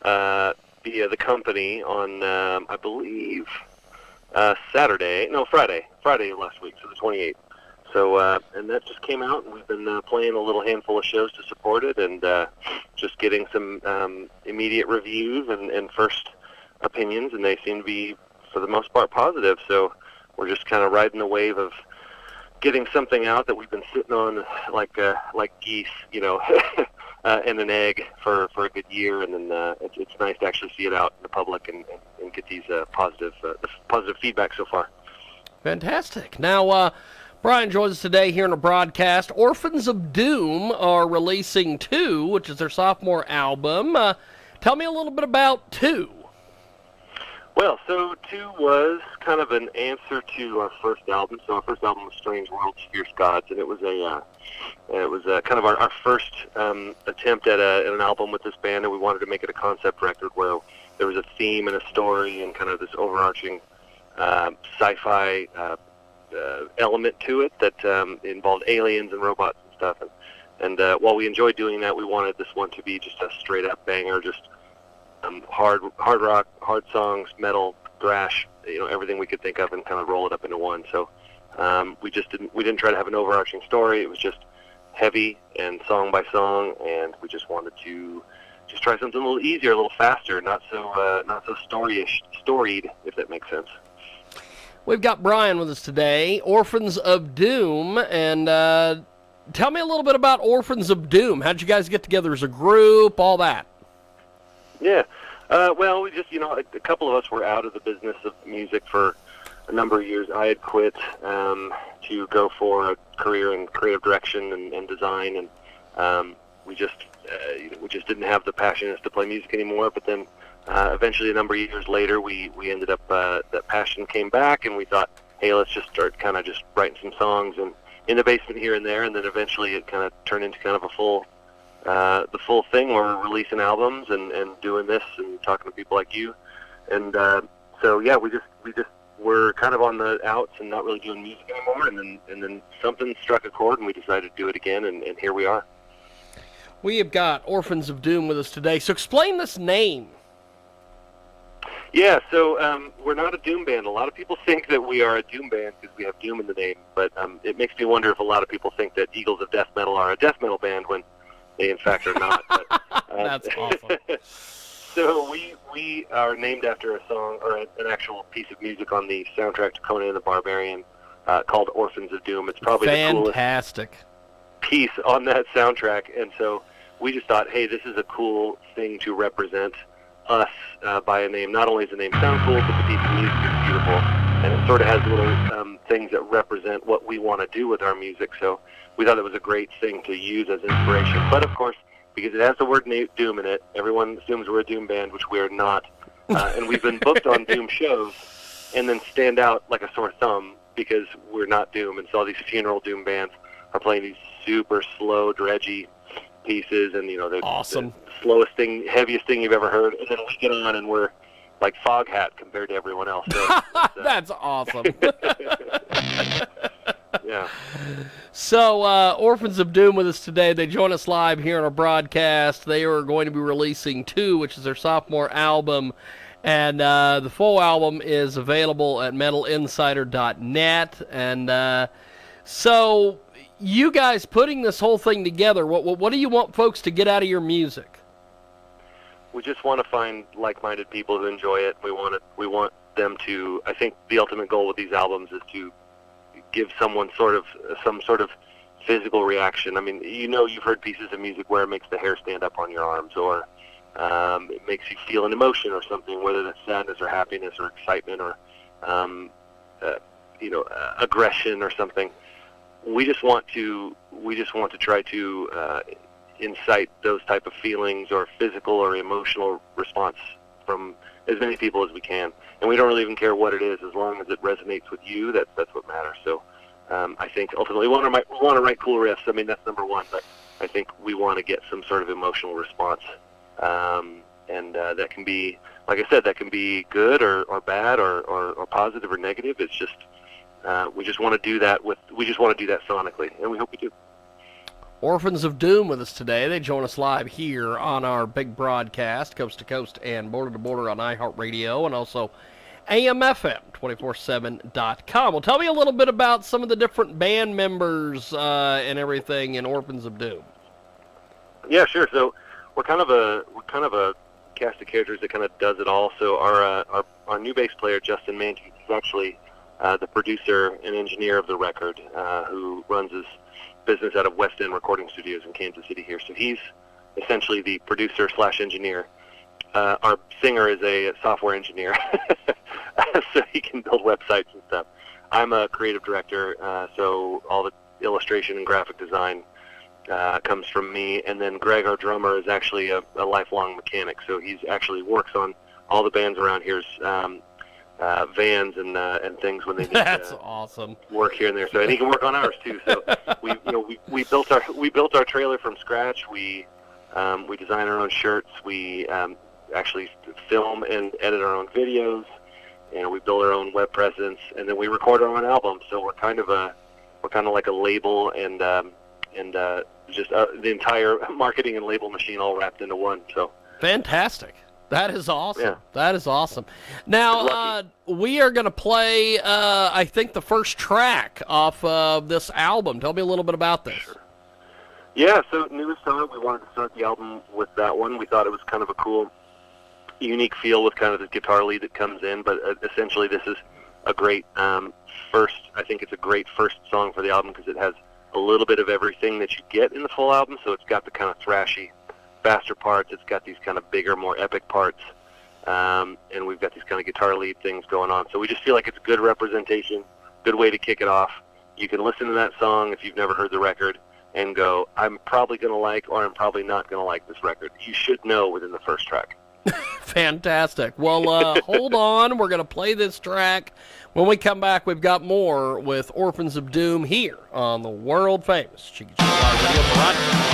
via the company on, I believe, Friday of last week, so the 28th. So, and that just came out, and we've been playing a little handful of shows to support it, and just getting some immediate reviews and first opinions, and they seem to be, for the most part, positive. So we're just kind of riding the wave of getting something out that we've been sitting on like geese, and an egg for a good year, and then it's nice to actually see it out in the public and get these positive feedback so far. Fantastic. Now, Brian joins us today here in a broadcast. Orphans of Doom are releasing 2, which is their sophomore album. Tell me a little bit about 2. Well, so 2 was kind of an answer to our first album. So our first album was Strange Worlds, Fierce Gods, and it was kind of our first attempt at an album with this band, and we wanted to make it a concept record where there was a theme and a story and kind of this overarching sci-fi element to it that involved aliens and robots and stuff. And while we enjoyed doing that, we wanted this one to be just a straight-up banger, just hard rock, hard songs, metal, thrash, everything we could think of, and kind of roll it up into one. So we didn't try to have an overarching story. It was just heavy and song by song, and we just wanted to just try something a little easier, a little faster, not so storied, if that makes sense. We've got Brian with us today, Orphans of Doom, and tell me a little bit about Orphans of Doom. How'd you guys get together as a group, all that? Yeah, well, we just, a couple of us were out of the business of music for a number of years. I had quit to go for a career in creative direction and design, and we just didn't have the passion to play music anymore. But then eventually, a number of years later, we ended up, that passion came back, and we thought, hey, let's just start kind of just writing some songs and in the basement here and there, and then eventually it kind of turned into kind of the full thing where we're releasing albums and doing this and talking to people like you. And so, yeah, we just were kind of on the outs and not really doing music anymore, and then something struck a chord, and we decided to do it again, and here we are. We have got Orphans of Doom with us today, so explain this name. Yeah, so we're not a Doom band. A lot of people think that we are a Doom band because we have Doom in the name, but it makes me wonder if a lot of people think that Eagles of Death Metal are a death metal band when they, in fact, are not. But, that's awesome. So we are named after a song, or an actual piece of music on the soundtrack to Conan the Barbarian called Orphans of Doom. It's probably fantastic. The coolest piece on that soundtrack, and so we just thought, hey, this is a cool thing to represent us by a name. Not only does the name sound cool, but the piece of music is beautiful, and it sort of has little things that represent what we want to do with our music. So we thought it was a great thing to use as inspiration. But of course, because it has the word Doom in it, everyone assumes we're a Doom band, which we are not. And we've been booked on Doom shows and then stand out like a sore thumb because we're not Doom. And so all these funeral Doom bands are playing these super slow, dredgy pieces, and they're awesome. The slowest thing, heaviest thing you've ever heard, and then we get on and we're like Foghat compared to everyone else. So that's awesome. Yeah. So Orphans of Doom with us today. They join us live here on our broadcast. They are going to be releasing 2, which is their sophomore album, and the full album is available at metalinsider.net. And so you guys putting this whole thing together, what do you want folks to get out of your music? We just want to find like-minded people who enjoy it. We want them to. I think the ultimate goal with these albums is to give someone some sort of physical reaction. I mean, you've heard pieces of music where it makes the hair stand up on your arms, or it makes you feel an emotion or something, whether that's sadness or happiness or excitement or aggression or something. We just want to try to incite those type of feelings or physical or emotional response from as many people as we can. And we don't really even care what it is, as long as it resonates with you. That's what matters. So I think ultimately we want to write cool riffs. I mean, that's number one. But I think we want to get some sort of emotional response, and that can be, like I said, that can be good or bad or positive or negative. It's just we just want to do that sonically, and we hope we do. Orphans of Doom with us today. They join us live here on our big broadcast, coast to coast and border to border on iHeartRadio and also AMFM247.com. Well, tell me a little bit about some of the different band members and everything in Orphans of Doom. Yeah, sure. So we're kind of a cast of characters that kind of does it all. So our new bass player, Justin Mankey, is actually the producer and engineer of the record, who runs his business out of West End Recording Studios in Kansas City here. So he's essentially the producer / engineer. Our singer is a software engineer, so he can build websites and stuff. I'm a creative director, so all the illustration and graphic design comes from me. And then Greg, our drummer, is actually a lifelong mechanic, so he's actually works on all the bands around here's vans and things when they need That's awesome. Work here and there. So and he can work on ours too. So we built our trailer from scratch. We design our own shirts. We actually film and edit our own videos. We build our own web presence, and then we record our own album. So we're kind of like a label and just the entire marketing and label machine all wrapped into one. So fantastic. That is awesome. Yeah. That is awesome. Now, we are going to play, I think, the first track off of this album. Tell me a little bit about this. Sure. Yeah, so newest song, we wanted to start the album with that one. We thought it was kind of a cool, unique feel with kind of the guitar lead that comes in, but essentially this is a great first, I think it's a great first song for the album because it has a little bit of everything that you get in the full album. So it's got the kind of thrashy, faster parts, it's got these kind of bigger, more epic parts, and we've got these kind of guitar lead things going on. So we just feel like it's a good representation, good way to kick it off. You can listen to that song if you've never heard the record and go, I'm probably going to like or I'm probably not going to like this record. You should know within the first track. Fantastic. Well, hold on. We're going to play this track. When we come back, we've got more with Orphans of Doom here on the world-famous Jiggy Jaguar Radio broadcast.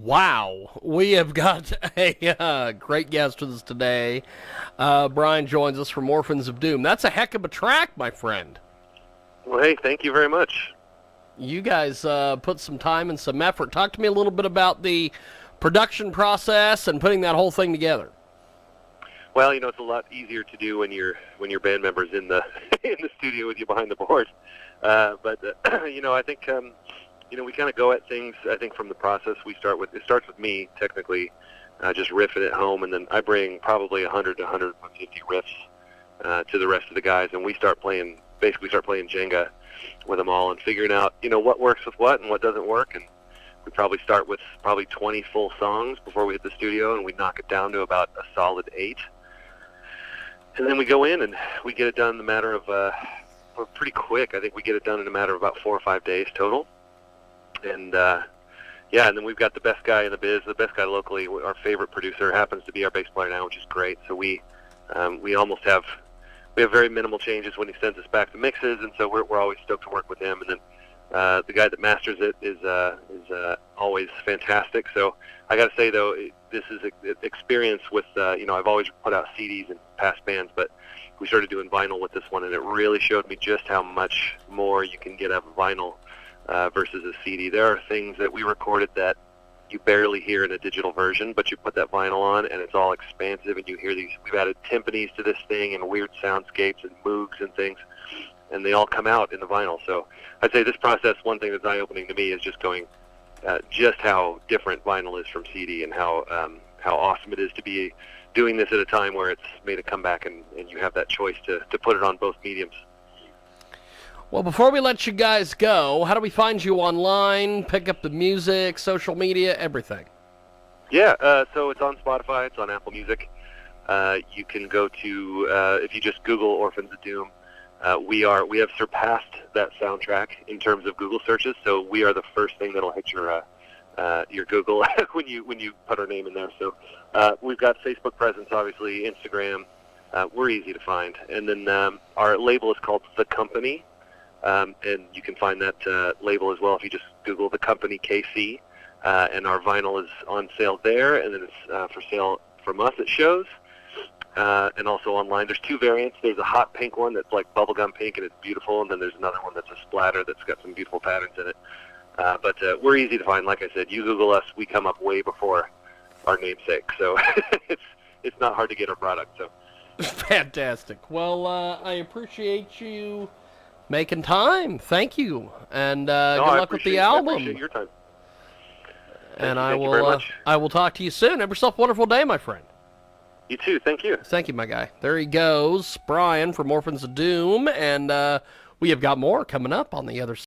Wow, we have got a great guest with us today. Brian joins us from Orphans of Doom. That's a heck of a track, my friend. Well, hey, thank you very much. You guys put some time and some effort. Talk to me a little bit about the production process and putting that whole thing together. Well, it's a lot easier to do when your band members in the in the studio with you behind the board. But I think we kind of go at things. I think from the process it starts with me technically, just riffing at home, and then I bring probably 100 to 150 riffs to the rest of the guys, and we start playing Jenga with them all and figuring out what works with what and what doesn't work. And we probably start with 20 full songs before we hit the studio, and we knock it down to about a solid 8. And then we go in and we get it done in a matter of we're pretty quick. I think we get it done in a matter of about 4 or 5 days total. And and then we've got the best guy in the biz, the best guy locally. Our favorite producer happens to be our bass player now, which is great. So we have very minimal changes when he sends us back the mixes, and so we're always stoked to work with him. And then the guy that masters it is always fantastic. So I got to say though, this is an experience with I've always put out CDs in past bands, but we started doing vinyl with this one, and it really showed me just how much more you can get out of vinyl versus a CD. There are things that we recorded that you barely hear in a digital version, but you put that vinyl on and it's all expansive, and you hear these. We've added timpanis to this thing and weird soundscapes and moogs and things, and they all come out in the vinyl. So I'd say this process, one thing that's eye-opening to me is just going just how different vinyl is from CD, and how awesome it is to be doing this at a time where it's made a comeback and you have that choice to put it on both mediums. Well, before we let you guys go, how do we find you online, pick up the music, social media, everything? Yeah, so it's on Spotify, it's on Apple Music. You can go to, if you just Google Orphans of Doom, we have surpassed that soundtrack in terms of Google searches, so we are the first thing that'll hit your Google when you put our name in there. So we've got Facebook presence, obviously, Instagram. We're easy to find. And then our label is called The Company, and you can find that label as well if you just Google The Company KC. And our vinyl is on sale there, and then it's for sale from us at shows. And also online. There's 2 variants. There's a hot pink one that's like bubblegum pink, and it's beautiful, and then there's another one that's a splatter that's got some beautiful patterns in it. But we're easy to find. Like I said, you Google us, we come up way before our namesake. So it's not hard to get our product. So fantastic. Well, I appreciate you making time. Thank you, and good luck with the album. I appreciate your time. And thank you very much. I will talk to you soon. Have yourself a wonderful day, my friend. You too. Thank you. Thank you, my guy. There he goes, Brian from Orphans of Doom, and we have got more coming up on the other side.